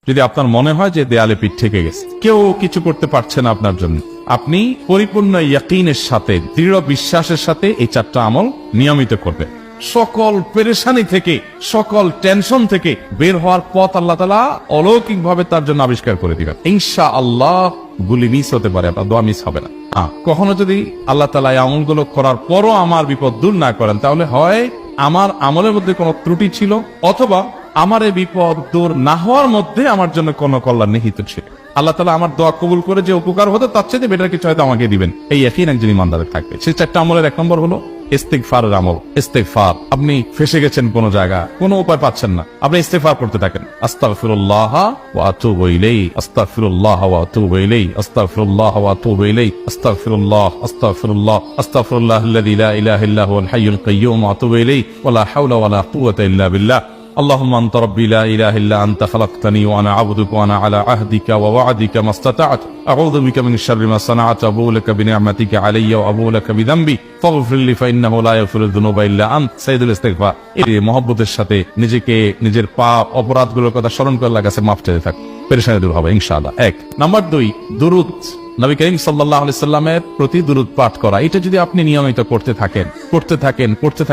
যদি আপনার মনে হয় যে দেয়ালে পিঠ ঠেকে গেছে, কেউ কিছু করতে পারছে না আপনার জন্য, আপনি পরিপূর্ণ ইয়াকিনের সাথে, দৃঢ় বিশ্বাসের সাথে এই 4টা আমল নিয়মিত করবেন। সকল পেরেশানি থেকে, সকল টেনশন থেকে বের হওয়ার পথ আল্লাহ তাআলা অলৌকিক ভাবে তার জন্য আবিষ্কার করে দিবেন ইনশাআল্লাহ। গুলি মিস হতে পারে, আপনার দোয়া মিস হবে না। কখনো যদি আল্লাহ তাআলা এই আমলগুলো করার পরও আমার বিপদ দূর না করেন, তাহলে হয় আমার আমলের মধ্যে কোনো ত্রুটি ছিল, অথবা আমার এই বিপদ দূর না হওয়ার মধ্যে আমার জন্য কোনো কল্যাণ নিহিত ছিল। আল্লাহ তাআলা আমার দোয়া কবুল করে যে উপকার হতো তার চেয়ে বেটার কিছু হয়তো আমাকে দিবেন, এই ইয়াকিন একজন ইমানদারের থাকবে। সেই 4টা আমলের 1 নম্বর হলো ইস্তিগফারের আমল। ইস্তিগফার। আপনি ফেসে গেছেন কোন জায়গা, কোনো উপায় পাচ্ছেন না, আপনি ইস্তিগফার করতে থাকেন। আস্তাগফিরুল্লাহ ওয়া আতুবু ইলাইহি, আস্তাগফিরুল্লাহ ওয়া আতুবু ইলাইহি, আস্তাগফিরুল্লাহ ওয়া আতুবু ইলাইহি, আস্তাগফিরুল্লাহ, আস্তাগফিরুল্লাহ, আস্তাগফিরুল্লাহাল্লাযী লা ইলাহা ইল্লা হুয়াল হাইয়ুল কাইয়্যুম ওয়া আতুবু ইলাইহি ওয়া লা হাওলা ওয়া লা কুওয়াতা ইল্লা বিল্লাহ। اللهم انت ربي لا اله الا انت خلقتني وانا عبدك وانا على عهدك ووعدك ما استطعت اعوذ بك من شر ما صنعت ابو لك بنعمتك علي وابو لك بذنبي فاغفر لي فانه لا يغفر الذنوب الا انت। সাইয়্যিদুল ইস্তিগফার। এই মহব্বতের সাথে নিজেকে, নিজের পাপ অপরাধগুলোর কথা স্মরণ করে আল্লাহর কাছে মাফ চাইতে থাক, পেরেশানি দূর হবে ইনশাআল্লাহ। 1 নাম্বার 2, দুরূদ। নবী করিম সাল্লাল্লাহু আলাইহি সাল্লামের প্রতি দুরূদ পাঠ করা। এটা যদি আপনি নিয়মিত করতে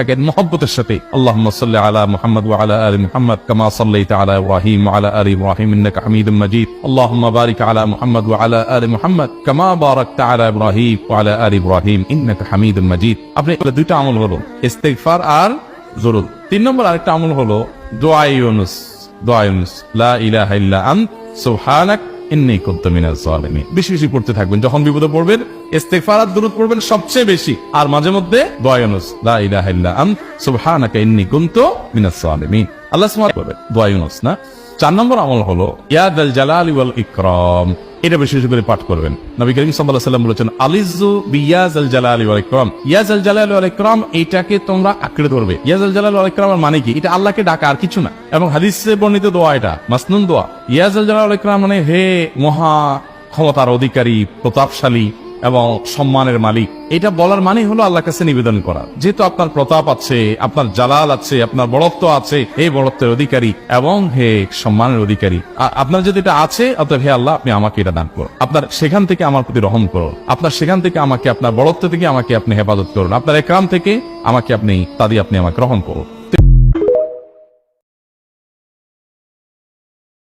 থাকেন মহব্বতের সাথে, আল্লাহুম্মা সাল্লি আলা মুহাম্মদ ওয়া আলা আলি মুহাম্মদ কামা সাল্লাইতা আলা ইব্রাহিম ওয়া আলা আলি ইব্রাহিম ইন্নাকা হামিদুম মাজিদ। আল্লাহুম্মা বারিক আলা মুহাম্মদ ওয়া আলা আলি মুহাম্মদ কামা বারাকতা আলা ইব্রাহিম ওয়া আলা আলি ইব্রাহিম ইন্নাকা হামিদুম মাজিদ। আপনি 2টা আমল হলো ইস্তিগফার আর দুরূদ। 3 নম্বর আরেকটা আমল হলো দোয়া ইউনুস। লা ইলাহা ইল্লা আন্ত সুবহানাক ইন্নী কুনতু মিনাজ জালিমিন। বেশি বেশি পড়তে থাকবেন, যখন বিপদে পড়বেন ইস্তিগফার আর দুরূদ পড়বেন সবচেয়ে বেশি, আর মাঝে মধ্যে দোয়া ইউনুস, লা ইলাহা ইল্লা আন্ত সুবহানাকা ইন্নী কুনতু মিনাজ জালিমিন। আল্লাহ সুবহানাহু ওয়া তাআলা দোয়া ইউনুস না। 4 নম্বর আমল হলো ইয়া যাল জালালি ওয়াল ইকরাম। এটা বেশি বেশি করে পাঠ করবেন। নবী করিম সাল্লাল্লাহু আলাইহি ওয়াসাল্লাম বলেছেন আলিজু বিয়া যাল জালালি ওয়াল ইকরাম। ইয়া যাল জালালি ওয়াল ইকরাম, এইটাকে তোমরা আঁকড়ে ধরবে। ইয়া যাল জালালি ওয়াল ইকরামের মানে কি? এটা আল্লাহকে ডাকা, আর কিছু না। এবং হাদিসে বর্ণিত দোয়া, এটা মাসনুন দোয়া। ইয়া যাল জালালি ওয়াল ইকরাম মানে হে মহা ক্ষমতার অধিকারী, প্রতাপশালী এবং সম্মানের মালিক। এটা বলার মানে হলো আল্লাহর কাছে নিবেদন করা, যেহেতু আপনার প্রতাপ আছে, আপনার জালাল আছে, আপনার বড়ত্ব আছে, হে বড়ত্বের অধিকারী এবং হে সম্মানের অধিকারী, আপনার যদি এটা আছে, অতএব হে আল্লাহ আপনি আমাকে এটা দান করুন, আপনার সেখান থেকে আমার প্রতি রহম করুন, আপনার সেখান থেকে আমাকে, আপনার বড়ত্ব থেকে আমাকে আপনি হেফাজত করুন, আপনার একরাম থেকে আমাকে আপনি আমাকে গ্রহণ করুন।